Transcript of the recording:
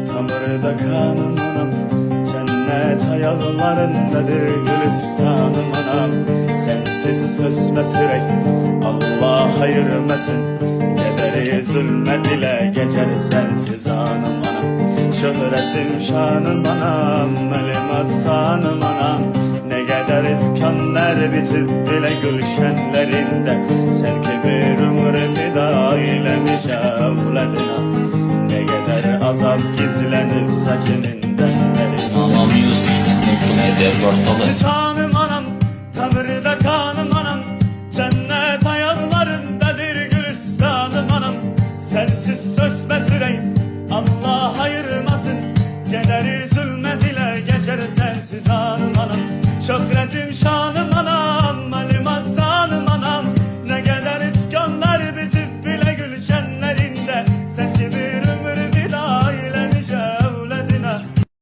Samırda kanım anam, cennet ayaklarındadır gülistanım anam. Sensiz söz sürek, Allah ayırmasın. Gederi zulme dile, geçer sensiz anım anam. Şöhretim şanım anam, melimat sanım anam. Ne kadar ifkanlar bitip bile gülşenlerinde, sen ki bir ömür fida eylemiş evladına. Ne kadar azap gizlenip saçınından derine. Anam Yusuf, mutlu hedef ortalık. Kanım anam, tanrıda kanım